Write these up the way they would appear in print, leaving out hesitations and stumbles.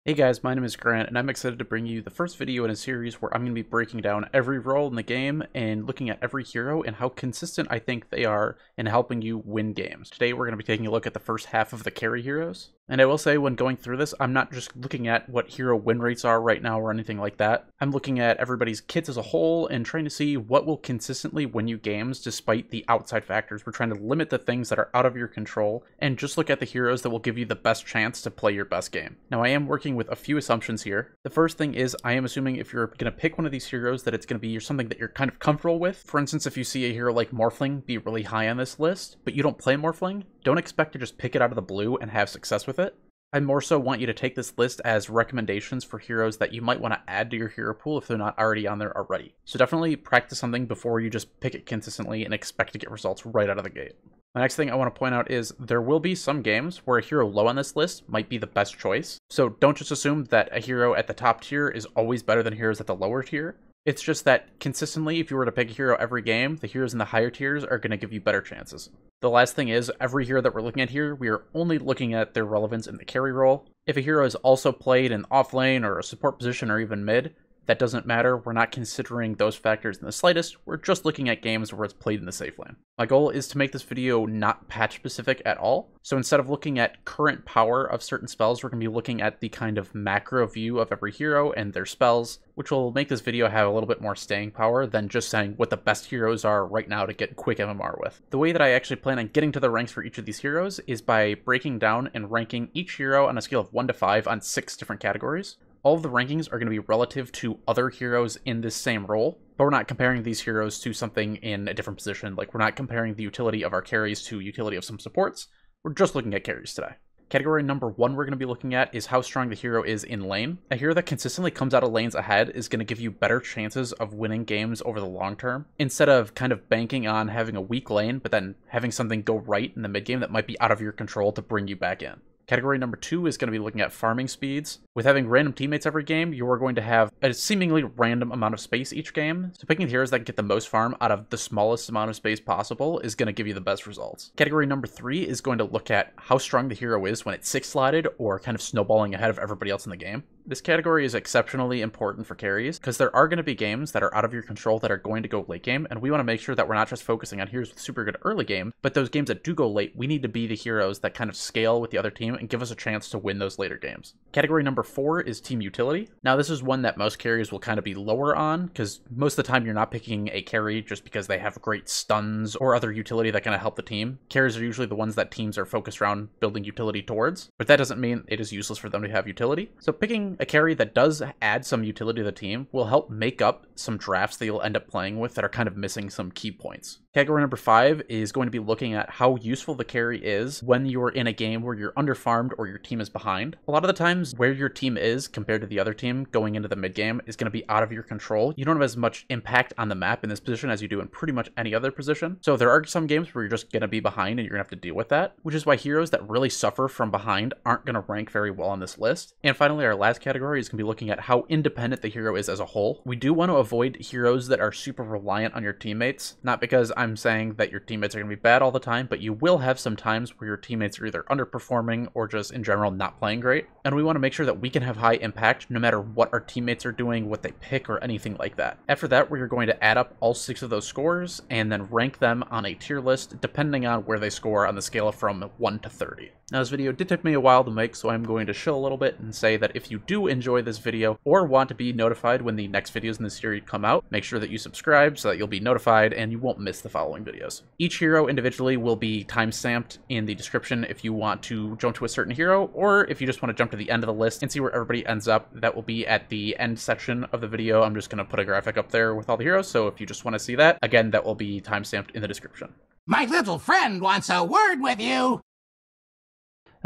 Hey guys, my name is Grant, and I'm excited to bring you the first video in a series where I'm going to be breaking down every role in the game and looking at every hero and how consistent I think they are in helping you win games. Today we're going to be taking a look at the first half of the carry heroes. And I will say, when going through this, I'm not just looking at what hero win rates are right now or anything like that. I'm looking at everybody's kits as a whole and trying to see what will consistently win you games despite the outside factors. We're trying to limit the things that are out of your control and just look at the heroes that will give you the best chance to play your best game. Now, I am working with a few assumptions here. The first thing is, I am assuming if you're going to pick one of these heroes that it's going to be something that you're kind of comfortable with. For instance, if you see a hero like Morphling be really high on this list, but you don't play Morphling, don't expect to just pick it out of the blue and have success with it. I more so want you to take this list as recommendations for heroes that you might want to add to your hero pool if they're not already on there already. So definitely practice something before you just pick it consistently and expect to get results right out of the gate. The next thing I want to point out is there will be some games where a hero low on this list might be the best choice. So don't just assume that a hero at the top tier is always better than heroes at the lower tier. It's just that consistently, if you were to pick a hero every game, the heroes in the higher tiers are going to give you better chances. The last thing is, every hero that we're looking at here, we are only looking at their relevance in the carry role. If a hero is also played in off lane or a support position or even mid, that doesn't matter. We're not considering those factors in the slightest. We're just looking at games where it's played in the safe lane. My goal is to make this video not patch specific at all. So instead of looking at current power of certain spells, we're going to be looking at the kind of macro view of every hero and their spells, which will make this video have a little bit more staying power than just saying what the best heroes are right now to get quick MMR with. The way that I actually plan on getting to the ranks for each of these heroes is by breaking down and ranking each hero on a scale of 1 to 5 on 6 different categories. All of the rankings are going to be relative to other heroes in this same role, but we're not comparing these heroes to something in a different position. Like, we're not comparing the utility of our carries to utility of some supports. We're just looking at carries today. Category number 1 we're going to be looking at is how strong the hero is in lane. A hero that consistently comes out of lanes ahead is going to give you better chances of winning games over the long term, instead of kind of banking on having a weak lane, but then having something go right in the mid game that might be out of your control to bring you back in. Category number 2 is going to be looking at farming speeds. With having random teammates every game, you are going to have a seemingly random amount of space each game. So picking the heroes that can get the most farm out of the smallest amount of space possible is going to give you the best results. Category number 3 is going to look at how strong the hero is when it's 6-slotted or kind of snowballing ahead of everybody else in the game. This category is exceptionally important for carries because there are going to be games that are out of your control that are going to go late game, and we want to make sure that we're not just focusing on heroes with super good early game, but those games that do go late, we need to be the heroes that kind of scale with the other team and give us a chance to win those later games. Category number 4 is team utility. Now, this is one that most carries will kind of be lower on because most of the time you're not picking a carry just because they have great stuns or other utility that kind of help the team. Carries are usually the ones that teams are focused around building utility towards, but that doesn't mean it is useless for them to have utility. So picking a carry that does add some utility to the team will help make up some drafts that you'll end up playing with that are kind of missing some key points. Category number 5 is going to be looking at how useful the carry is when you're in a game where you're underfarmed or your team is behind. A lot of the times where your team is compared to the other team going into the mid game is going to be out of your control. You don't have as much impact on the map in this position as you do in pretty much any other position. So there are some games where you're just going to be behind and you're going to have to deal with that, which is why heroes that really suffer from behind aren't going to rank very well on this list. And finally, our last category is going to be looking at how independent the hero is as a whole. We do want to avoid heroes that are super reliant on your teammates, not because I'm saying that your teammates are going to be bad all the time, but you will have some times where your teammates are either underperforming or just in general not playing great. And we want to make sure that we can have high impact no matter what our teammates are doing, what they pick, or anything like that. After that, we're going to add up all 6 of those scores and then rank them on a tier list depending on where they score on the scale from 1 to 30. Now, this video did take me a while to make, so I'm going to chill a little bit and say that if you do enjoy this video or want to be notified when the next videos in this series come out, make sure that you subscribe so that you'll be notified and you won't miss the following videos. Each hero individually will be timestamped in the description if you want to jump to a certain hero, or if you just want to jump to the end of the list and see where everybody ends up. That will be at the end section of the video. I'm just going to put a graphic up there with all the heroes, so if you just want to see that, again, that will be timestamped in the description. My little friend wants a word with you!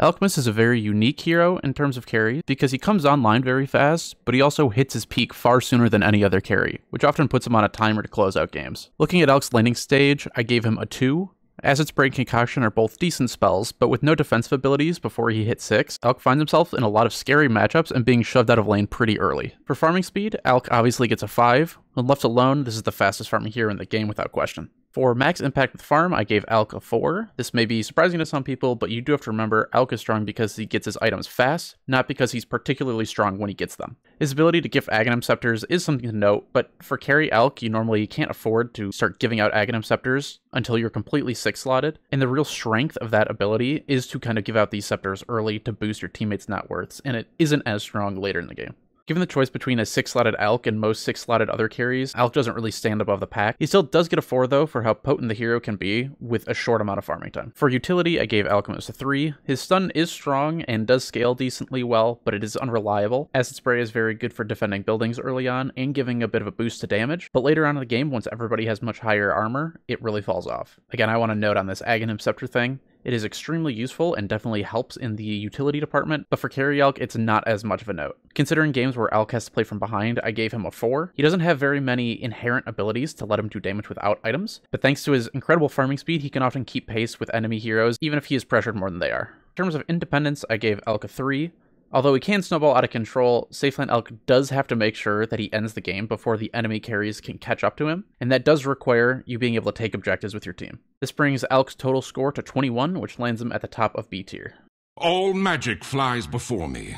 Alchemist is a very unique hero in terms of carry because he comes online very fast, but he also hits his peak far sooner than any other carry, which often puts him on a timer to close out games. Looking at Elk's laning stage, I gave him a 2. Acid's Spray and Concoction are both decent spells, but with no defensive abilities before he hits 6, Elk finds himself in a lot of scary matchups and being shoved out of lane pretty early. For farming speed, Elk obviously gets a 5, When left alone, this is the fastest farming hero in the game without question. For max impact with farm, I gave Alch a 4. This may be surprising to some people, but you do have to remember Alch is strong because he gets his items fast, not because he's particularly strong when he gets them. His ability to gift Aghanim Scepters is something to note, but for carry Alch, you normally can't afford to start giving out Aghanim Scepters until you're completely 6-slotted, and the real strength of that ability is to kind of give out these scepters early to boost your teammates' net worths, and it isn't as strong later in the game. Given the choice between a 6-slotted Alch and most 6-slotted other carries, Alch doesn't really stand above the pack. He still does get a 4 though for how potent the hero can be with a short amount of farming time. For utility, I gave Alchemist a 3. His stun is strong and does scale decently well, but it is unreliable. Acid Spray is very good for defending buildings early on and giving a bit of a boost to damage, but later on in the game, once everybody has much higher armor, it really falls off. Again, I want to note on this Aghanim Scepter thing, it is extremely useful and definitely helps in the utility department, but for carry Alch, it's not as much of a note. Considering games where Alch has to play from behind, I gave him a 4. He doesn't have very many inherent abilities to let him do damage without items, but thanks to his incredible farming speed, he can often keep pace with enemy heroes, even if he is pressured more than they are. In terms of independence, I gave Alch a 3. Although he can snowball out of control, Safeland Alch does have to make sure that he ends the game before the enemy carries can catch up to him, and that does require you being able to take objectives with your team. This brings Alch's total score to 21, which lands him at the top of B tier. All magic flies before me.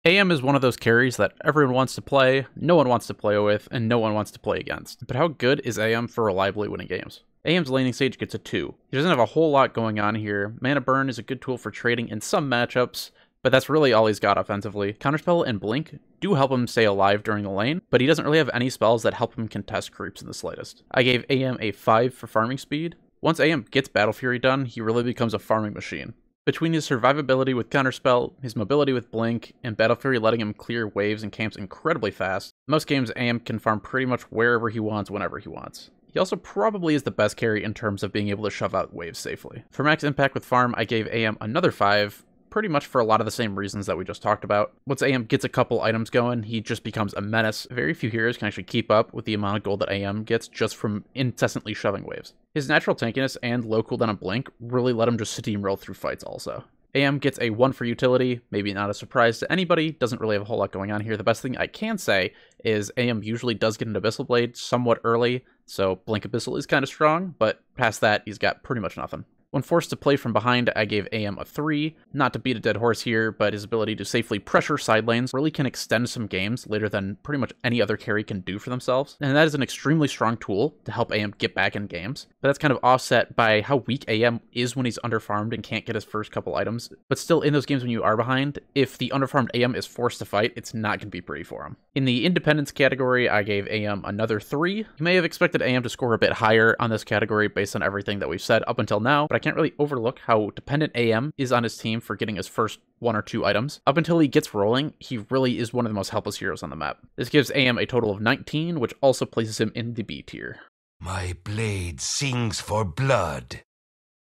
AM is one of those carries that everyone wants to play, no one wants to play with, and no one wants to play against. But how good is AM for reliably winning games? AM's laning stage gets a 2. He doesn't have a whole lot going on here. Mana Burn is a good tool for trading in some matchups, but that's really all he's got offensively. Counterspell and Blink do help him stay alive during the lane, but he doesn't really have any spells that help him contest creeps in the slightest. I gave AM a 5 for farming speed. Once AM gets Battle Fury done, he really becomes a farming machine. Between his survivability with Counterspell, his mobility with Blink, and Battle Fury letting him clear waves and camps incredibly fast, most games AM can farm pretty much wherever he wants, whenever he wants. He also probably is the best carry in terms of being able to shove out waves safely. For max impact with farm, I gave AM another 5, pretty much for a lot of the same reasons that we just talked about. Once AM gets a couple items going, he just becomes a menace. Very few heroes can actually keep up with the amount of gold that AM gets just from incessantly shoving waves. His natural tankiness and low cooldown on Blink really let him just steamroll through fights also. AM gets a 1 for utility, maybe not a surprise to anybody, doesn't really have a whole lot going on here. The best thing I can say is AM usually does get an Abyssal Blade somewhat early, so Blink Abyssal is kind of strong, but past that, he's got pretty much nothing. When forced to play from behind, I gave AM a 3. Not to beat a dead horse here, but his ability to safely pressure side lanes really can extend some games later than pretty much any other carry can do for themselves. And that is an extremely strong tool to help AM get back in games. But that's kind of offset by how weak AM is when he's underfarmed and can't get his first couple items. But still, in those games when you are behind, if the underfarmed AM is forced to fight, it's not going to be pretty for him. In the independence category, I gave AM another 3. You may have expected AM to score a bit higher on this category based on everything that we've said up until now, but I can't really overlook how dependent AM is on his team for getting his first 1 or 2 items. Up until he gets rolling, he really is one of the most helpless heroes on the map. This gives AM a total of 19, which also places him in the B tier. My blade sings for blood.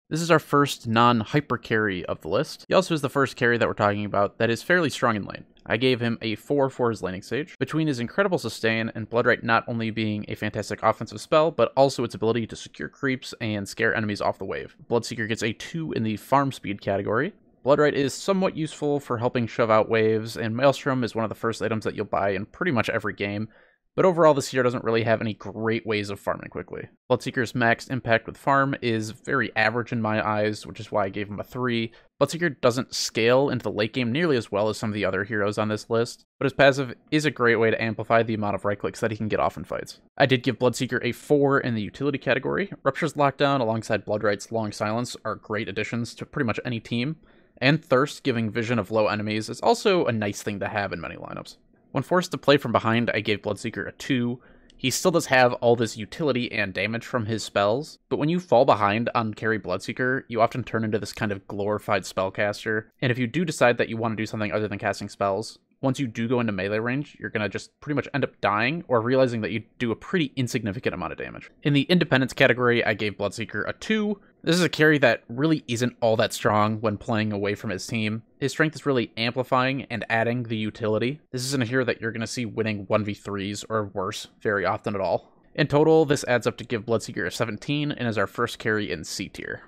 This is our first non-hyper carry of the list. He also is the first carry that we're talking about that is fairly strong in lane. I gave him a 4 for his laning stage. Between his incredible sustain and Bloodright not only being a fantastic offensive spell, but also its ability to secure creeps and scare enemies off the wave. Bloodseeker gets a 2 in the farm speed category. Bloodright is somewhat useful for helping shove out waves, and Maelstrom is one of the first items that you'll buy in pretty much every game. But overall, this hero doesn't really have any great ways of farming quickly. Bloodseeker's max impact with farm is very average in my eyes, which is why I gave him a 3. Bloodseeker doesn't scale into the late game nearly as well as some of the other heroes on this list, but his passive is a great way to amplify the amount of right-clicks that he can get off in fights. I did give Bloodseeker a 4 in the utility category. Rupture's Lockdown alongside Bloodright's Long Silence are great additions to pretty much any team, and Thirst giving vision of low enemies is also a nice thing to have in many lineups. When forced to play from behind, I gave Bloodseeker a 2. He still does have all this utility and damage from his spells, but when you fall behind on carry Bloodseeker, you often turn into this kind of glorified spellcaster, and if you do decide that you want to do something other than casting spells, once you do go into melee range, you're going to just pretty much end up dying or realizing that you do a pretty insignificant amount of damage. In the independence category, I gave Bloodseeker a 2. This is a carry that really isn't all that strong when playing away from his team. His strength is really amplifying and adding the utility. This isn't a hero that you're going to see winning 1v3s or worse very often at all. In total, this adds up to give Bloodseeker a 17 and is our first carry in C tier.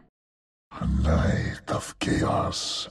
A night of chaos.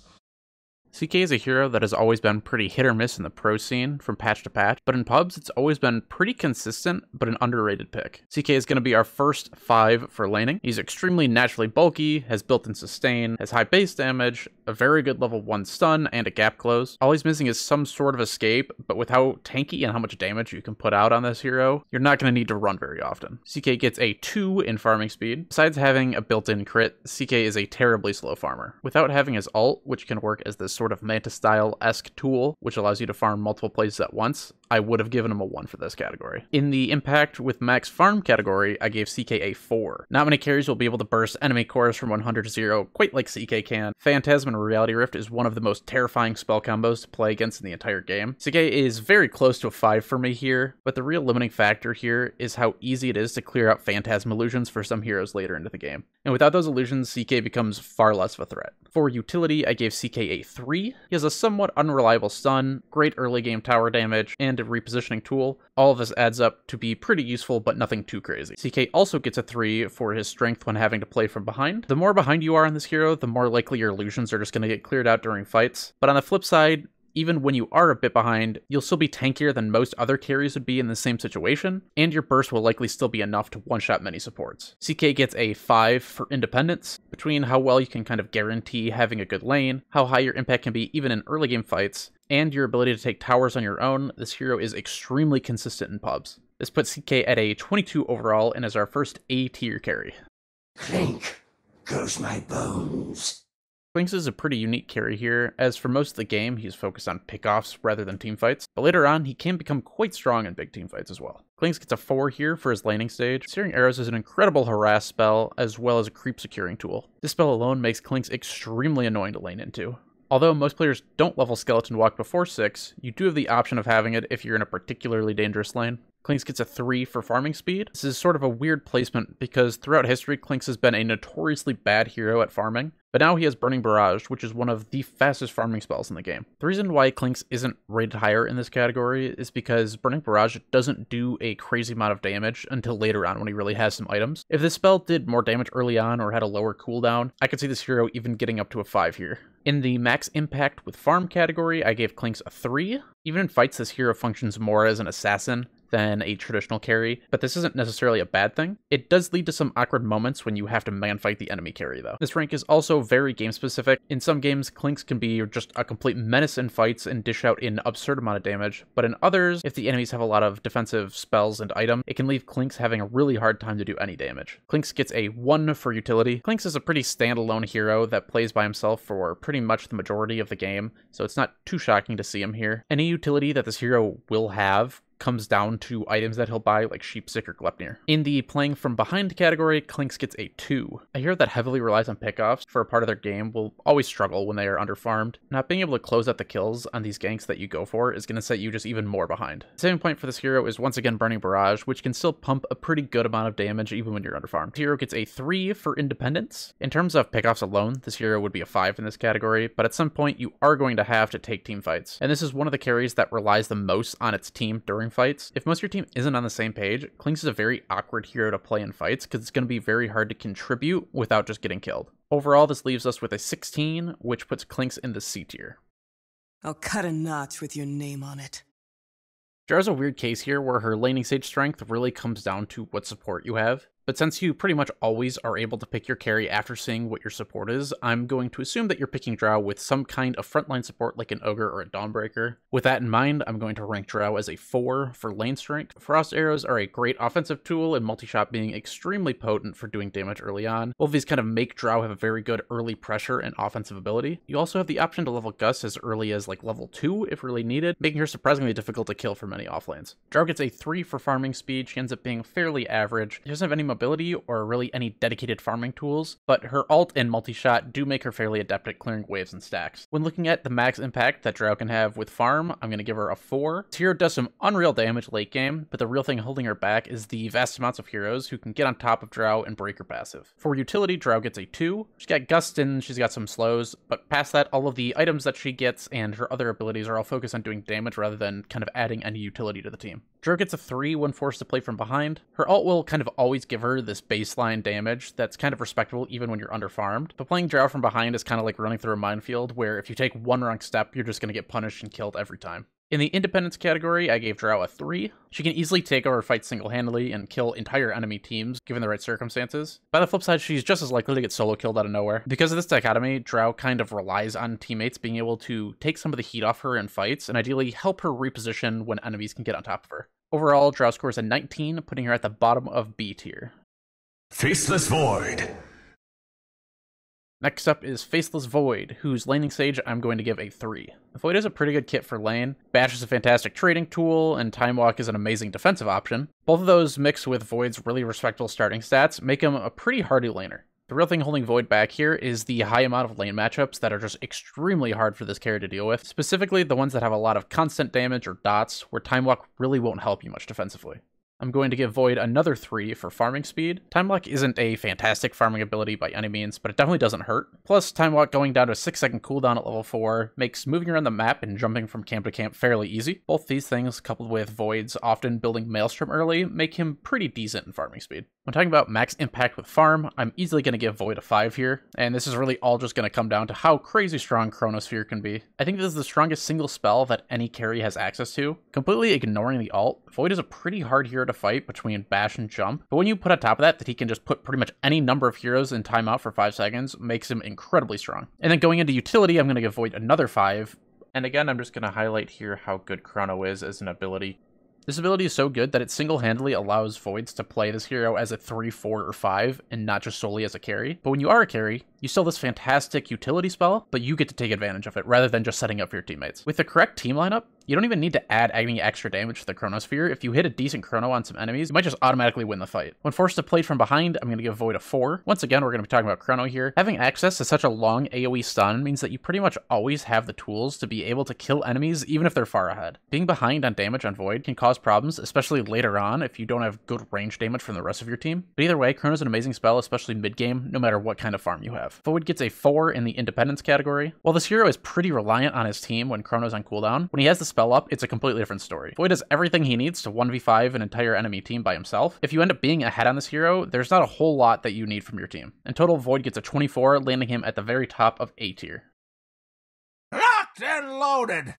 CK is a hero that has always been pretty hit or miss in the pro scene from patch to patch, but in pubs it's always been pretty consistent, but an underrated pick. CK is going to be our first 5 for laning. He's extremely naturally bulky, has built-in sustain, has high base damage, a very good level 1 stun, and a gap close. All he's missing is some sort of escape, but with how tanky and how much damage you can put out on this hero, you're not going to need to run very often. CK gets a 2 in farming speed. Besides having a built-in crit, CK is a terribly slow farmer. Without having his ult, which can work as this sort of Manta-style-esque tool, which allows you to farm multiple places at once, I would have given him a 1 for this category. In the impact with max farm category, I gave CK a 4. Not many carries will be able to burst enemy cores from 100 to 0 quite like CK can. Phantasm and Reality Rift is one of the most terrifying spell combos to play against in the entire game. CK is very close to a 5 for me here, but the real limiting factor here is how easy it is to clear out Phantasm illusions for some heroes later into the game. And without those illusions, CK becomes far less of a threat. For utility, I gave CK a 3. He has a somewhat unreliable stun, great early game tower damage, and a repositioning tool. All of this adds up to be pretty useful, but nothing too crazy. CK also gets a 3 for his strength when having to play from behind. The more behind you are on this hero, the more likely your illusions are just going to get cleared out during fights. But on the flip side, even when you are a bit behind, you'll still be tankier than most other carries would be in the same situation, and your burst will likely still be enough to one-shot many supports. CK gets a 5 for independence. Between how well you can kind of guarantee having a good lane, how high your impact can be even in early game fights, and your ability to take towers on your own, this hero is extremely consistent in pubs. This puts CK at a 22 overall and is our first A tier carry. Clink goes my bones. Clinkz is a pretty unique carry here, as for most of the game he's focused on pickoffs rather than teamfights, but later on he can become quite strong in big teamfights as well. Clinkz gets a 4 here for his laning stage. Searing Arrows is an incredible harass spell, as well as a creep securing tool. This spell alone makes Clinkz extremely annoying to lane into. Although most players don't level Skeleton Walk before 6, you do have the option of having it if you're in a particularly dangerous lane. Clinkz gets a 3 for farming speed. This is sort of a weird placement because throughout history, Clinkz has been a notoriously bad hero at farming, but now he has Burning Barrage, which is one of the fastest farming spells in the game. The reason why Clinkz isn't rated higher in this category is because Burning Barrage doesn't do a crazy amount of damage until later on when he really has some items. If this spell did more damage early on or had a lower cooldown, I could see this hero even getting up to a 5 here. In the max impact with farm category, I gave Clinkz a 3. Even in fights, this hero functions more as an assassin than a traditional carry, but this isn't necessarily a bad thing. It does lead to some awkward moments when you have to man-fight the enemy carry, though. This rank is also very game-specific. In some games, Clinkz can be just a complete menace in fights and dish out an absurd amount of damage, but in others, if the enemies have a lot of defensive spells and items, it can leave Clinkz having a really hard time to do any damage. Clinkz gets a 1 for utility. Clinkz is a pretty standalone hero that plays by himself for pretty much the majority of the game, so it's not too shocking to see him here. Any utility that this hero will have comes down to items that he'll buy, like Sheepstick or Glepnir. In the playing from behind category, Clinkz gets a 2. A hero that heavily relies on pickoffs for a part of their game will always struggle when they are underfarmed. Not being able to close out the kills on these ganks that you go for is going to set you just even more behind. The saving point for this hero is once again Burning Barrage, which can still pump a pretty good amount of damage even when you're underfarmed. This hero gets a 3 for independence. In terms of pickoffs alone, this hero would be a 5 in this category, but at some point you are going to have to take team fights. And this is one of the carries that relies the most on its team during fights. If most of your team isn't on the same page, Clinkz is a very awkward hero to play in fights because it's going to be very hard to contribute without just getting killed. Overall, this leaves us with a 16, which puts Clinkz in the C tier. I'll cut a notch with your name on it. Jara's a weird case here where her laning stage strength really comes down to what support you have. But since you pretty much always are able to pick your carry after seeing what your support is, I'm going to assume that you're picking Drow with some kind of frontline support like an Ogre or a Dawnbreaker. With that in mind, I'm going to rank Drow as a 4 for lane strength. Frost Arrows are a great offensive tool, and multi-shot being extremely potent for doing damage early on. Both of these kind of make Drow have a very good early pressure and offensive ability. You also have the option to level Gus as early as like level 2 if really needed, making her surprisingly difficult to kill for many offlanes. Drow gets a 3 for farming speed. She ends up being fairly average. She doesn't have any mobility or really any dedicated farming tools, but her ult and multi-shot do make her fairly adept at clearing waves and stacks. When looking at the max impact that Drow can have with farm, I'm going to give her a 4. This hero does some unreal damage late game, but the real thing holding her back is the vast amounts of heroes who can get on top of Drow and break her passive. For utility, Drow gets a 2. She's got Gust and she's got some slows, but past that, all of the items that she gets and her other abilities are all focused on doing damage rather than kind of adding any utility to the team. Drow gets a 3 when forced to play from behind. Her ult will kind of always give deliver this baseline damage that's kind of respectable even when you're underfarmed. But playing Drow from behind is kind of like running through a minefield where if you take one wrong step, you're just going to get punished and killed every time. In the independence category, I gave Drow a 3. She can easily take over fights single-handedly and kill entire enemy teams, given the right circumstances. By the flip side, she's just as likely to get solo killed out of nowhere. Because of this dichotomy, Drow kind of relies on teammates being able to take some of the heat off her in fights, and ideally help her reposition when enemies can get on top of her. Overall, Drow scores a 19, putting her at the bottom of B tier. Faceless Void. Next up is Faceless Void, whose laning stage I'm going to give a 3. Void is a pretty good kit for lane, Bash is a fantastic trading tool, and Time Walk is an amazing defensive option. Both of those mixed with Void's really respectable starting stats make him a pretty hardy laner. The real thing holding Void back here is the high amount of lane matchups that are just extremely hard for this carry to deal with, specifically the ones that have a lot of constant damage or dots, where Time Walk really won't help you much defensively. I'm going to give Void another 3 for farming speed. Time Walk isn't a fantastic farming ability by any means, but it definitely doesn't hurt. Plus, Time Walk going down to a 6-second cooldown at level 4 makes moving around the map and jumping from camp to camp fairly easy. Both these things, coupled with Void's often building Maelstrom early, make him pretty decent in farming speed. When talking about max impact with farm, I'm easily going to give Void a 5 here, and this is really all just going to come down to how crazy strong Chronosphere can be. I think this is the strongest single spell that any carry has access to. Completely ignoring the ult, Void is a pretty hard hero to fight between bash and jump, but when you put on top of that he can just put pretty much any number of heroes in timeout for 5 seconds, makes him incredibly strong. And then going into utility, I'm going to give Void another 5, and again I'm just going to highlight here how good Chrono is as an ability. This ability is so good that it single-handedly allows Voids to play this hero as a 3, 4, or 5, and not just solely as a carry. But when you are a carry, you still have this fantastic utility spell, but you get to take advantage of it rather than just setting up for your teammates. With the correct team lineup, you don't even need to add any extra damage to the Chronosphere. If you hit a decent Chrono on some enemies, you might just automatically win the fight. When forced to play from behind, I'm going to give Void a 4. Once again, we're going to be talking about Chrono here. Having access to such a long AoE stun means that you pretty much always have the tools to be able to kill enemies even if they're far ahead. Being behind on damage on Void can cause problems, especially later on if you don't have good range damage from the rest of your team. But either way, Chrono's an amazing spell, especially mid-game, no matter what kind of farm you have. Void gets a 4 in the independence category. While this hero is pretty reliant on his team when Chrono's on cooldown, when he has the spell up, it's a completely different story. Void does everything he needs to 1v5 an entire enemy team by himself. If you end up being ahead on this hero, there's not a whole lot that you need from your team. In total, Void gets a 24, landing him at the very top of A tier. Locked and loaded!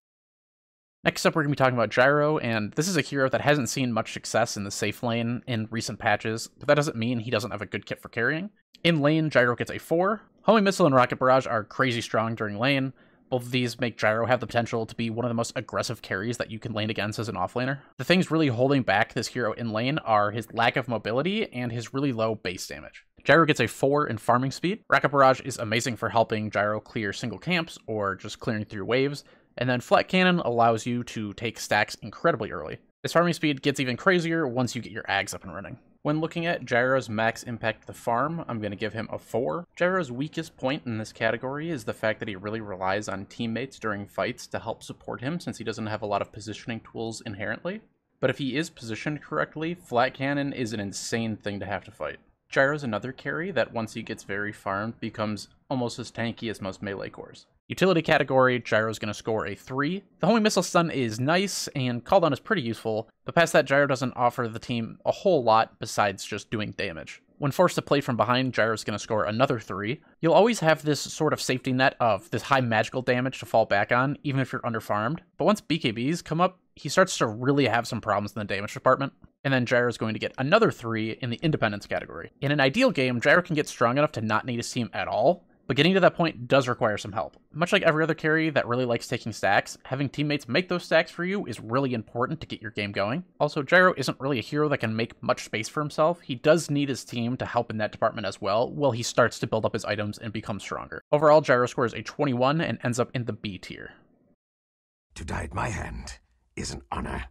Next up, we're going to be talking about Gyro, and this is a hero that hasn't seen much success in the safe lane in recent patches, but that doesn't mean he doesn't have a good kit for carrying. In lane, Gyro gets a 4. Homing Missile and Rocket Barrage are crazy strong during lane. Both of these make Gyro have the potential to be one of the most aggressive carries that you can lane against as an offlaner. The things really holding back this hero in lane are his lack of mobility and his really low base damage. Gyro gets a 4 in farming speed. Rocket Barrage is amazing for helping Gyro clear single camps or just clearing through waves. And then Flat Cannon allows you to take stacks incredibly early. This farming speed gets even crazier once you get your Ags up and running. When looking at Gyro's max impact to the farm, I'm going to give him a 4. Gyro's weakest point in this category is the fact that he really relies on teammates during fights to help support him since he doesn't have a lot of positioning tools inherently. But if he is positioned correctly, Flat Cannon is an insane thing to have to fight. Gyro's another carry that once he gets very farmed becomes almost as tanky as most melee cores. Utility category, Gyro's going to score a 3. The homing missile stun is nice, and cooldown is pretty useful, but past that, Gyro doesn't offer the team a whole lot besides just doing damage. When forced to play from behind, Gyro's going to score another 3. You'll always have this sort of safety net of this high magical damage to fall back on, even if you're underfarmed, but once BKBs come up, he starts to really have some problems in the damage department. And then Gyro's going to get another 3 in the independence category. In an ideal game, Gyro can get strong enough to not need his team at all, but getting to that point does require some help. Much like every other carry that really likes taking stacks, having teammates make those stacks for you is really important to get your game going. Also, Gyro isn't really a hero that can make much space for himself. He does need his team to help in that department as well, while he starts to build up his items and become stronger. Overall, Gyro scores a 21 and ends up in the B tier. To die at my hand is an honor.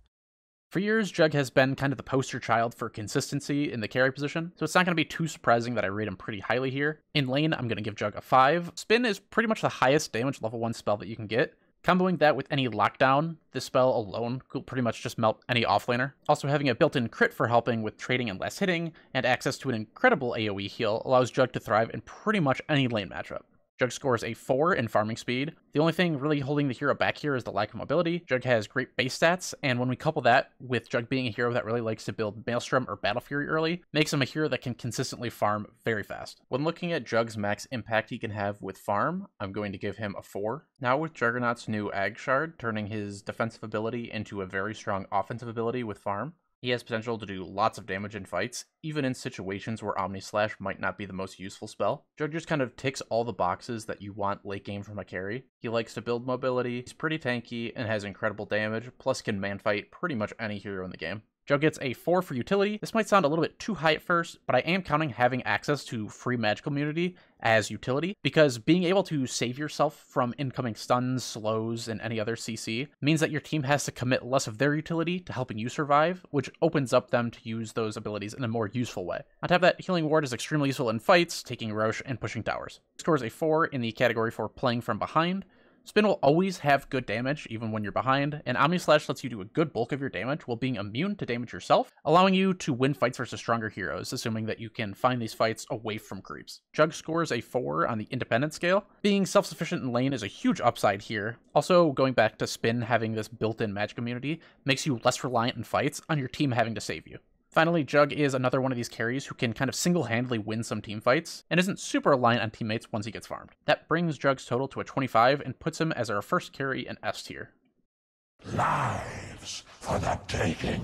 For years, Jug has been kind of the poster child for consistency in the carry position, so it's not going to be too surprising that I rate him pretty highly here. In lane, I'm going to give Jug a 5. Spin is pretty much the highest damage level 1 spell that you can get. Comboing that with any lockdown, this spell alone could pretty much just melt any offlaner. Also, having a built-in crit for helping with trading and less hitting, and access to an incredible AoE heal allows Jug to thrive in pretty much any lane matchup. Jug scores a 4 in farming speed. The only thing really holding the hero back here is the lack of mobility. Jug has great base stats, and when we couple that with Jug being a hero that really likes to build Maelstrom or Battle Fury early, makes him a hero that can consistently farm very fast. When looking at Jug's max impact he can have with farm, I'm going to give him a 4. Now with Juggernaut's new Ag Shard, turning his defensive ability into a very strong offensive ability with farm, he has potential to do lots of damage in fights, even in situations where Omni Slash might not be the most useful spell. Jug just kind of ticks all the boxes that you want late game from a carry. He likes to build mobility, he's pretty tanky, and has incredible damage, plus can man-fight pretty much any hero in the game. Jug gets a 4 for utility. This might sound a little bit too high at first, but I am counting having access to free magical immunity as utility, because being able to save yourself from incoming stuns, slows, and any other CC means that your team has to commit less of their utility to helping you survive, which opens up them to use those abilities in a more useful way. On top of that, Healing Ward is extremely useful in fights, taking Roche and pushing towers. Scores a 4 in the category for playing from behind. Spin will always have good damage, even when you're behind, and Omni Slash lets you do a good bulk of your damage while being immune to damage yourself, allowing you to win fights versus stronger heroes, assuming that you can find these fights away from creeps. Jug scores a 4 on the independent scale. Being self-sufficient in lane is a huge upside here. Also, going back to Spin having this built-in magic immunity makes you less reliant in fights on your team having to save you. Finally, Jug is another one of these carries who can kind of single-handedly win some team fights, and isn't super reliant on teammates once he gets farmed. That brings Jug's total to a 25, and puts him as our first carry in S tier. Lives for the taking.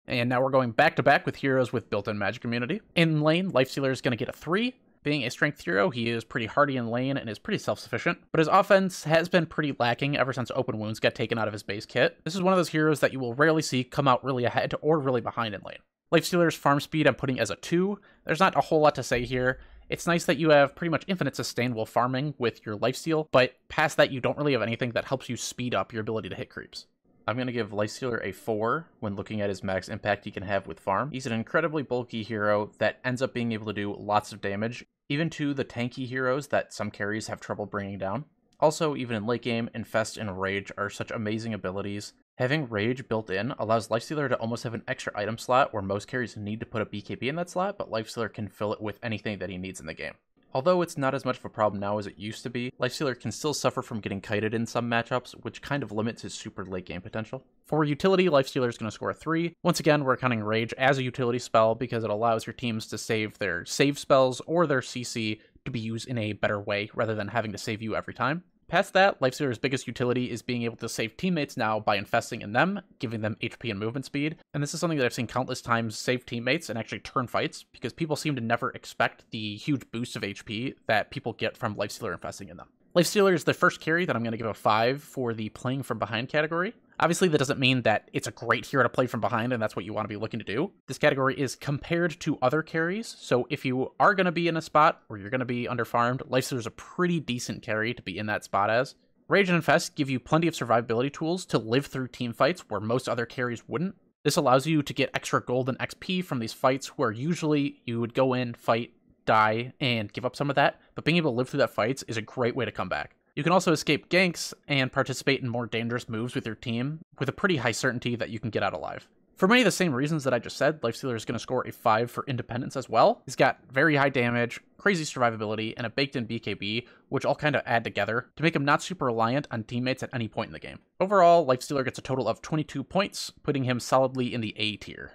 And now we're going back-to-back with heroes with built-in magic immunity. In lane, Lifestealer is going to get a 3. Being a strength hero, he is pretty hardy in lane and is pretty self-sufficient, but his offense has been pretty lacking ever since Open Wounds got taken out of his base kit. This is one of those heroes that you will rarely see come out really ahead or really behind in lane. Lifestealer's farm speed I'm putting as a 2. There's not a whole lot to say here. It's nice that you have pretty much infinite sustain while farming with your lifesteal, but past that you don't really have anything that helps you speed up your ability to hit creeps. I'm going to give Lifestealer a 4 when looking at his max impact he can have with farm. He's an incredibly bulky hero that ends up being able to do lots of damage, even to the tanky heroes that some carries have trouble bringing down. Also, even in late game, Infest and Rage are such amazing abilities. Having Rage built in allows Lifestealer to almost have an extra item slot where most carries need to put a BKB in that slot, but Lifestealer can fill it with anything that he needs in the game. Although it's not as much of a problem now as it used to be, Lifestealer can still suffer from getting kited in some matchups, which kind of limits his super late game potential. For utility, Lifestealer is going to score a 3. Once again, we're counting Rage as a utility spell because it allows your teams to save their save spells or their CC to be used in a better way rather than having to save you every time. Past that, Lifestealer's biggest utility is being able to save teammates now by infesting in them, giving them HP and movement speed, and this is something that I've seen countless times save teammates and actually turn fights, because people seem to never expect the huge boost of HP that people get from Lifestealer infesting in them. Lifestealer is the first carry that I'm going to give a 5 for the playing from behind category. Obviously, that doesn't mean that it's a great hero to play from behind and that's what you want to be looking to do. This category is compared to other carries, so if you are going to be in a spot where you're going to be underfarmed, Lifestealer is a pretty decent carry to be in that spot as. Rage and Infest give you plenty of survivability tools to live through team fights where most other carries wouldn't. This allows you to get extra gold and XP from these fights where usually you would go in, fight, die, and give up some of that, but being able to live through that fights is a great way to come back. You can also escape ganks and participate in more dangerous moves with your team with a pretty high certainty that you can get out alive. For many of the same reasons that I just said, Lifestealer is going to score a 5 for independence as well. He's got very high damage, crazy survivability, and a baked-in BKB, which all kind of add together to make him not super reliant on teammates at any point in the game. Overall, Lifestealer gets a total of 22 points, putting him solidly in the A tier.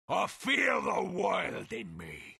I feel the wild in me.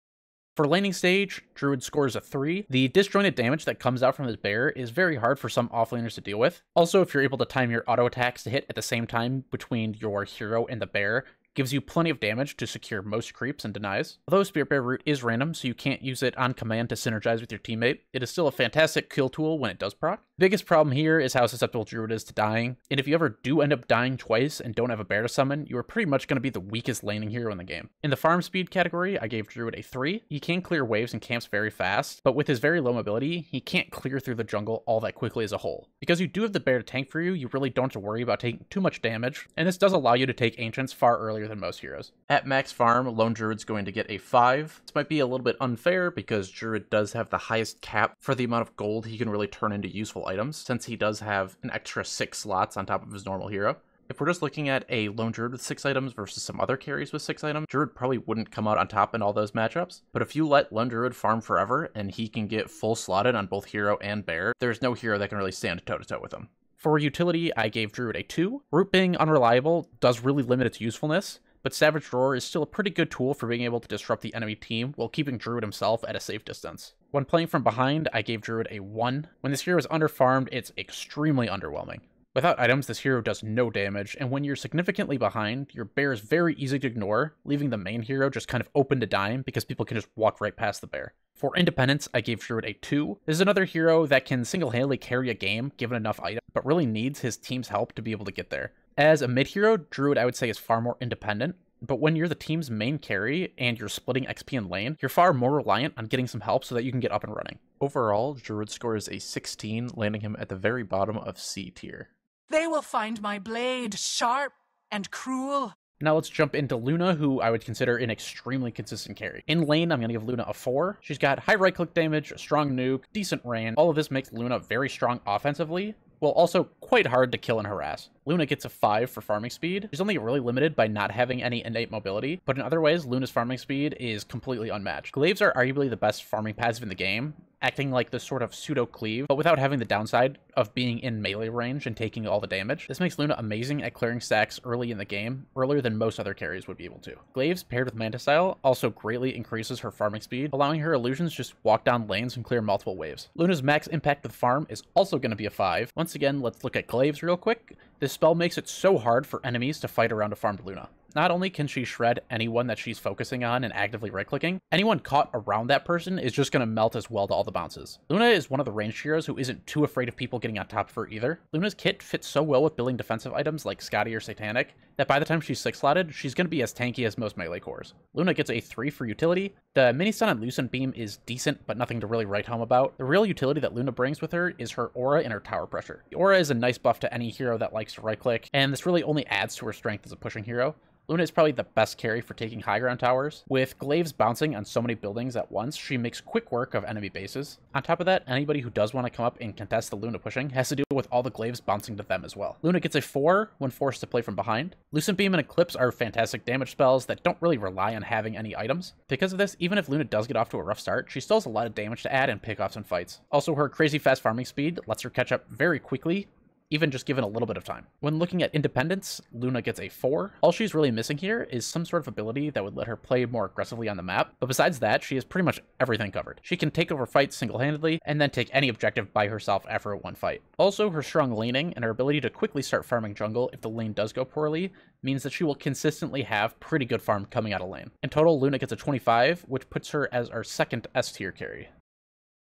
For laning stage, Druid scores a 3. The disjointed damage that comes out from his bear is very hard for some offlaners to deal with. Also, if you're able to time your auto attacks to hit at the same time between your hero and the bear, gives you plenty of damage to secure most creeps and denies. Although Spirit Bear root is random, so you can't use it on command to synergize with your teammate, it is still a fantastic kill tool when it does proc. The biggest problem here is how susceptible Druid is to dying, and if you ever do end up dying twice and don't have a bear to summon, you are pretty much going to be the weakest laning hero in the game. In the farm speed category, I gave Druid a 3. He can clear waves and camps very fast, but with his very low mobility, he can't clear through the jungle all that quickly as a whole. Because you do have the bear to tank for you, you really don't have to worry about taking too much damage, and this does allow you to take Ancients far earlier than most heroes. At max farm, Lone Druid's going to get a 5. This might be a little bit unfair because Druid does have the highest cap for the amount of gold he can really turn into useful items, since he does have an extra 6 slots on top of his normal hero. If we're just looking at a lone Druid with 6 items versus some other carries with 6 items, Druid probably wouldn't come out on top in all those matchups. But if you let lone Druid farm forever and he can get full slotted on both hero and bear, there's no hero that can really stand toe-to-toe with him. For utility, I gave Druid a 2. Root being unreliable does really limit its usefulness, but Savage Roar is still a pretty good tool for being able to disrupt the enemy team while keeping Druid himself at a safe distance. When playing from behind, I gave Druid a 1. When this hero is underfarmed, it's extremely underwhelming. Without items, this hero does no damage, and when you're significantly behind, your bear is very easy to ignore, leaving the main hero just kind of open to dying because people can just walk right past the bear. For independence, I gave Druid a 2. This is another hero that can single-handedly carry a game given enough items, but really needs his team's help to be able to get there. As a mid-hero, Druid I would say is far more independent, but when you're the team's main carry and you're splitting XP in lane, you're far more reliant on getting some help so that you can get up and running. Overall, Druid scores a 16, landing him at the very bottom of C tier. They will find my blade sharp and cruel. Now let's jump into Luna, who I would consider an extremely consistent carry. In lane, I'm going to give Luna a 4. She's got high right-click damage, a strong nuke, decent range. All of this makes Luna very strong offensively, while also quite hard to kill and harass. Luna gets a 5 for farming speed. She's only really limited by not having any innate mobility, but in other ways, Luna's farming speed is completely unmatched. Glaives are arguably the best farming passive in the game, acting like this sort of pseudo-cleave, but without having the downside of being in melee range and taking all the damage. This makes Luna amazing at clearing stacks early in the game, earlier than most other carries would be able to. Glaives, paired with Manta Style, also greatly increases her farming speed, allowing her illusions just walk down lanes and clear multiple waves. Luna's max impact with farm is also going to be a 5. Once again, let's look at Glaives real quick. This spell makes it so hard for enemies to fight around a farmed Luna. Not only can she shred anyone that she's focusing on and actively right-clicking, anyone caught around that person is just going to melt as well to all the bounces. Luna is one of the ranged heroes who isn't too afraid of people getting on top of her either. Luna's kit fits so well with building defensive items like Scotty or Satanic that by the time she's 6-slotted, she's going to be as tanky as most melee cores. Luna gets a 3 for utility. The mini-stun on Lucent Beam is decent, but nothing to really write home about. The real utility that Luna brings with her is her aura and her tower pressure. The aura is a nice buff to any hero that likes to right-click, and this really only adds to her strength as a pushing hero. Luna is probably the best carry for taking high ground towers. With Glaives bouncing on so many buildings at once, she makes quick work of enemy bases. On top of that, anybody who does want to come up and contest the Luna pushing has to deal with all the Glaives bouncing to them as well. Luna gets a 4 when forced to play from behind. Lucent Beam and Eclipse are fantastic damage spells that don't really rely on having any items. Because of this, even if Luna does get off to a rough start, she still has a lot of damage to add and pickoffs and fights. Also, her crazy fast farming speed lets her catch up very quickly, even just given a little bit of time. When looking at independence, Luna gets a 4. All she's really missing here is some sort of ability that would let her play more aggressively on the map, but besides that, she has pretty much everything covered. She can take over fights single-handedly, and then take any objective by herself after a one fight. Also, her strong laning and her ability to quickly start farming jungle if the lane does go poorly means that she will consistently have pretty good farm coming out of lane. In total, Luna gets a 25, which puts her as our second S-tier carry.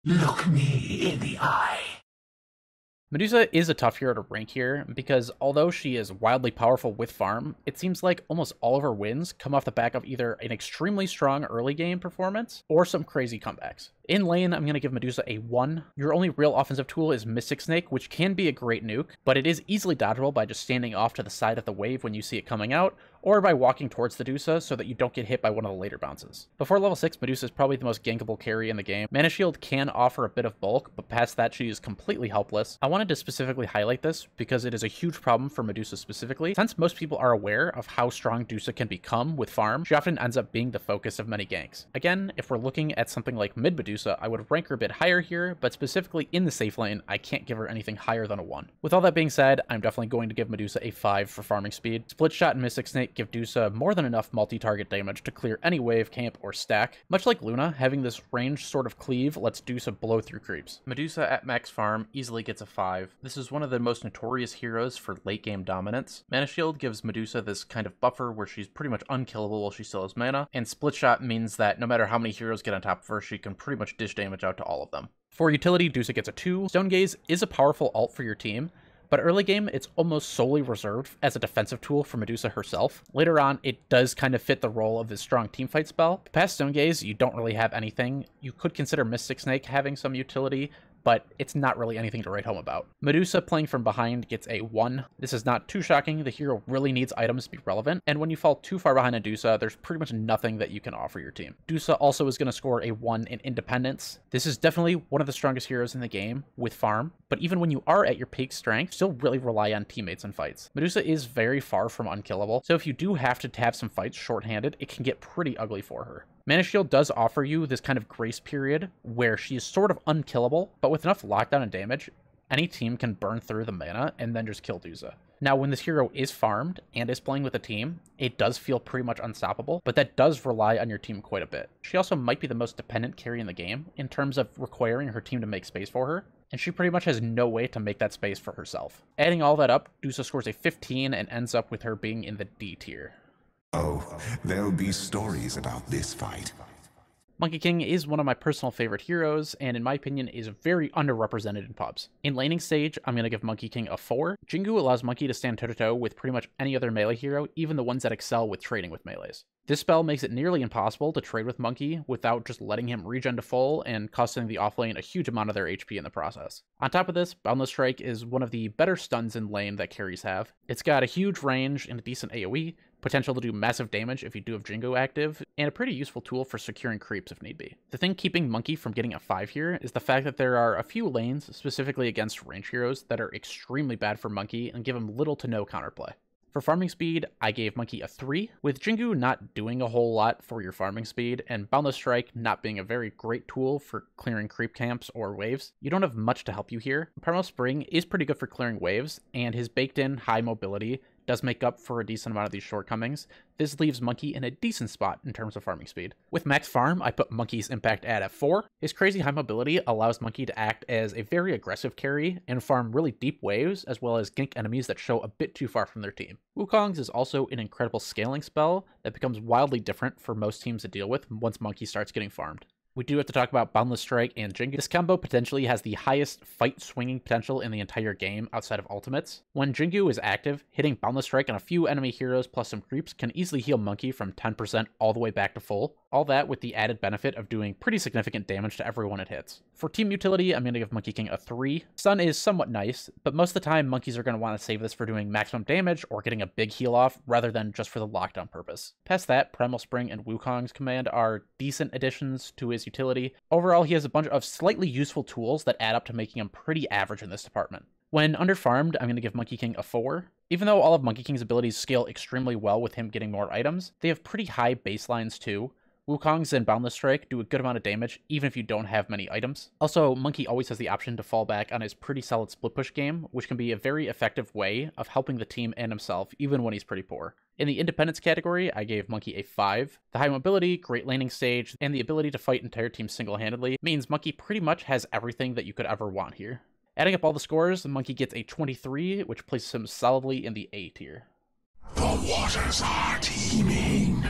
Look me in the eye. Medusa is a tough hero to rank here, because although she is wildly powerful with farm, it seems like almost all of her wins come off the back of either an extremely strong early game performance or some crazy comebacks. In lane, I'm going to give Medusa a 1. Your only real offensive tool is Mystic Snake, which can be a great nuke, but it is easily dodgeable by just standing off to the side of the wave when you see it coming out, or by walking towards the Medusa so that you don't get hit by one of the later bounces. Before level 6, Medusa is probably the most gankable carry in the game. Mana Shield can offer a bit of bulk, but past that she is completely helpless. I wanted to specifically highlight this because it is a huge problem for Medusa specifically. Since most people are aware of how strong Medusa can become with farm, she often ends up being the focus of many ganks. Again, if we're looking at something like mid Medusa, I would rank her a bit higher here, but specifically in the safe lane, I can't give her anything higher than a 1. With all that being said, I'm definitely going to give Medusa a 5 for farming speed. Split Shot and Mystic Snake give Medusa more than enough multi-target damage to clear any wave, camp, or stack. Much like Luna, having this range sort of cleave lets Medusa blow through creeps. Medusa at max farm easily gets a 5. This is one of the most notorious heroes for late game dominance. Mana Shield gives Medusa this kind of buffer where she's pretty much unkillable while she still has mana, and Split Shot means that no matter how many heroes get on top of her, she can pretty much dish damage out to all of them. For utility, Medusa gets a 2. Stone Gaze is a powerful ult for your team, but early game, it's almost solely reserved as a defensive tool for Medusa herself. Later on, it does kind of fit the role of this strong teamfight spell. Past Stone Gaze, you don't really have anything. You could consider Mystic Snake having some utility, but it's not really anything to write home about. Medusa playing from behind gets a 1. This is not too shocking. The hero really needs items to be relevant, and when you fall too far behind Medusa, there's pretty much nothing that you can offer your team. Medusa also is going to score a 1 in independence. This is definitely one of the strongest heroes in the game with farm, but even when you are at your peak strength, still really rely on teammates in fights. Medusa is very far from unkillable, so if you do have to have some fights shorthanded, it can get pretty ugly for her. Mana Shield does offer you this kind of grace period where she is sort of unkillable, but with enough lockdown and damage, any team can burn through the mana and then just kill Medusa. Now, when this hero is farmed and is playing with a team, it does feel pretty much unstoppable, but that does rely on your team quite a bit. She also might be the most dependent carry in the game in terms of requiring her team to make space for her, and she pretty much has no way to make that space for herself. Adding all that up, Medusa scores a 15 and ends up with her being in the D tier. Oh, there'll be stories about this fight. Monkey King is one of my personal favorite heroes, and in my opinion is very underrepresented in pubs. In laning stage, I'm going to give Monkey King a 4. Jingu allows Monkey to stand toe-to-toe with pretty much any other melee hero, even the ones that excel with trading with melees. This spell makes it nearly impossible to trade with Monkey without just letting him regen to full and costing the offlane a huge amount of their HP in the process. On top of this, Boundless Strike is one of the better stuns in lane that carries have. It's got a huge range and a decent AoE, potential to do massive damage if you do have Jingo active, and a pretty useful tool for securing creeps if need be. The thing keeping Monkey from getting a 5 here is the fact that there are a few lanes, specifically against range heroes, that are extremely bad for Monkey and give him little to no counterplay. For farming speed, I gave Monkey a 3, with Jingu not doing a whole lot for your farming speed, and Boundless Strike not being a very great tool for clearing creep camps or waves. You don't have much to help you here. Primal Spring is pretty good for clearing waves, and his baked-in high mobility does make up for a decent amount of these shortcomings. This leaves Monkey in a decent spot in terms of farming speed. With max farm, I put Monkey's impact at 4. His crazy high mobility allows Monkey to act as a very aggressive carry and farm really deep waves, as well as gank enemies that show a bit too far from their team. Wukong's is also an incredible scaling spell that becomes wildly different for most teams to deal with once Monkey starts getting farmed. We do have to talk about Boundless Strike and Jingu. This combo potentially has the highest fight swinging potential in the entire game outside of ultimates. When Jingu is active, hitting Boundless Strike on a few enemy heroes plus some creeps can easily heal Monkey from 10% all the way back to full. All that with the added benefit of doing pretty significant damage to everyone it hits. For team utility, I'm going to give Monkey King a 3. Stun is somewhat nice, but most of the time monkeys are going to want to save this for doing maximum damage or getting a big heal off rather than just for the lockdown purpose. Past that, Primal Spring and Wukong's command are decent additions to his utility. Overall, he has a bunch of slightly useful tools that add up to making him pretty average in this department. When underfarmed, I'm going to give Monkey King a 4. Even though all of Monkey King's abilities scale extremely well with him getting more items, they have pretty high baselines too. Wukong's and Boundless Strike do a good amount of damage, even if you don't have many items. Also, Monkey always has the option to fall back on his pretty solid split push game, which can be a very effective way of helping the team and himself, even when he's pretty poor. In the independence category, I gave Monkey a 5. The high mobility, great laning stage, and the ability to fight entire teams single-handedly means Monkey pretty much has everything that you could ever want here. Adding up all the scores, Monkey gets a 23, which places him solidly in the A tier. The waters are teeming.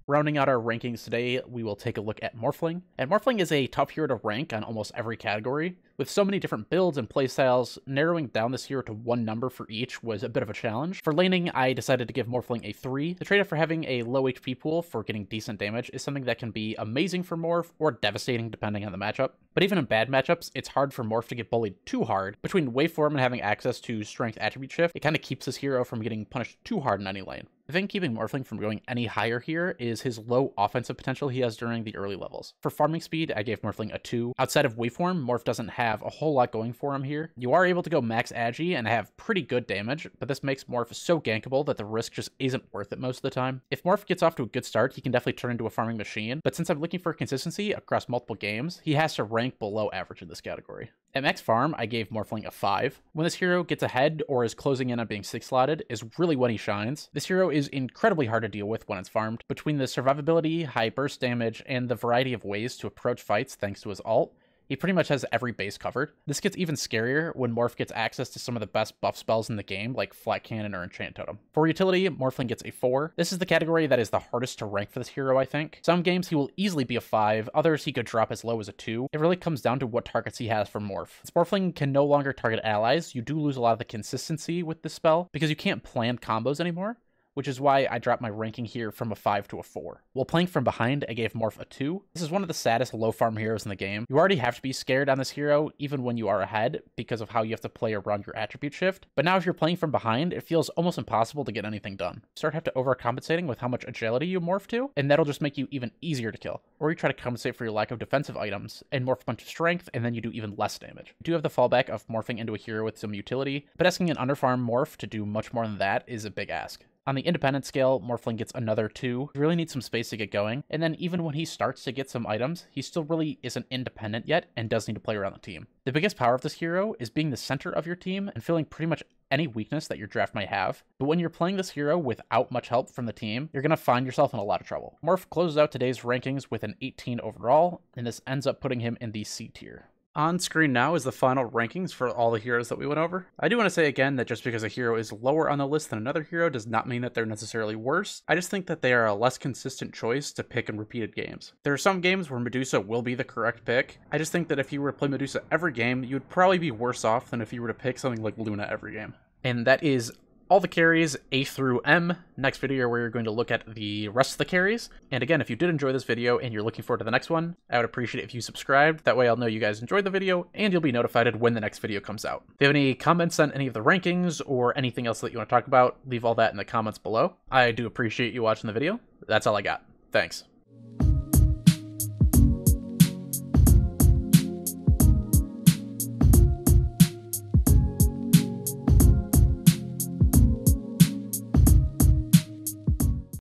Rounding out our rankings today, we will take a look at Morphling. And Morphling is a tough hero to rank on almost every category. With so many different builds and playstyles, narrowing down this hero to one number for each was a bit of a challenge. For laning, I decided to give Morphling a 3. The trade-off for having a low HP pool for getting decent damage is something that can be amazing for Morph or devastating depending on the matchup. But even in bad matchups, it's hard for Morph to get bullied too hard. Between waveform and having access to strength attribute shift, it kind of keeps this hero from getting punished too hard in any lane. The thing keeping Morphling from going any higher here is his low offensive potential he has during the early levels. For farming speed, I gave Morphling a 2. Outside of waveform, Morph doesn't have a whole lot going for him here. You are able to go max agi and have pretty good damage, but this makes Morph so gankable that the risk just isn't worth it most of the time. If Morph gets off to a good start, he can definitely turn into a farming machine, but since I'm looking for consistency across multiple games, he has to rank below average in this category. At max farm, I gave Morphling a 5. When this hero gets ahead or is closing in on being 6-slotted is really when he shines. This hero is incredibly hard to deal with when it's farmed. Between the survivability, high burst damage, and the variety of ways to approach fights thanks to his ult, he pretty much has every base covered. This gets even scarier when Morph gets access to some of the best buff spells in the game, like Flat Cannon or Enchant Totem. For utility, Morphling gets a 4. This is the category that is the hardest to rank for this hero, I think. Some games he will easily be a 5, others he could drop as low as a 2. It really comes down to what targets he has for Morph. Since Morphling can no longer target allies, you do lose a lot of the consistency with this spell, because you can't plan combos anymore. which is why I dropped my ranking here from a 5 to a 4. While playing from behind, I gave Morph a 2. This is one of the saddest low farm heroes in the game. You already have to be scared on this hero, even when you are ahead, because of how you have to play around your attribute shift. But now if you're playing from behind, it feels almost impossible to get anything done. You start have to overcompensating with how much agility you morph to, and that'll just make you even easier to kill. Or you try to compensate for your lack of defensive items, and morph a bunch of strength, and then you do even less damage. You do have the fallback of morphing into a hero with some utility, but asking an underfarm morph to do much more than that is a big ask. On the independent scale, Morphling gets another 2. You really need some space to get going, and then even when he starts to get some items, he still really isn't independent yet and does need to play around the team. The biggest power of this hero is being the center of your team and filling pretty much any weakness that your draft might have, but when you're playing this hero without much help from the team, you're going to find yourself in a lot of trouble. Morph closes out today's rankings with an 18 overall, and this ends up putting him in the C tier. On screen now is the final rankings for all the heroes that we went over. I do want to say again that just because a hero is lower on the list than another hero does not mean that they're necessarily worse. I just think that they are a less consistent choice to pick in repeated games. There are some games where Medusa will be the correct pick. I just think that if you were to play Medusa every game, you would probably be worse off than if you were to pick something like Luna every game. And that is all the carries A through M. Next video where you're going to look at the rest of the carries. And again, if you did enjoy this video and you're looking forward to the next one, I would appreciate it if you subscribed. That way I'll know you guys enjoyed the video and you'll be notified when the next video comes out. If you have any comments on any of the rankings or anything else that you want to talk about, leave all that in the comments below. I do appreciate you watching the video. That's all I got. Thanks.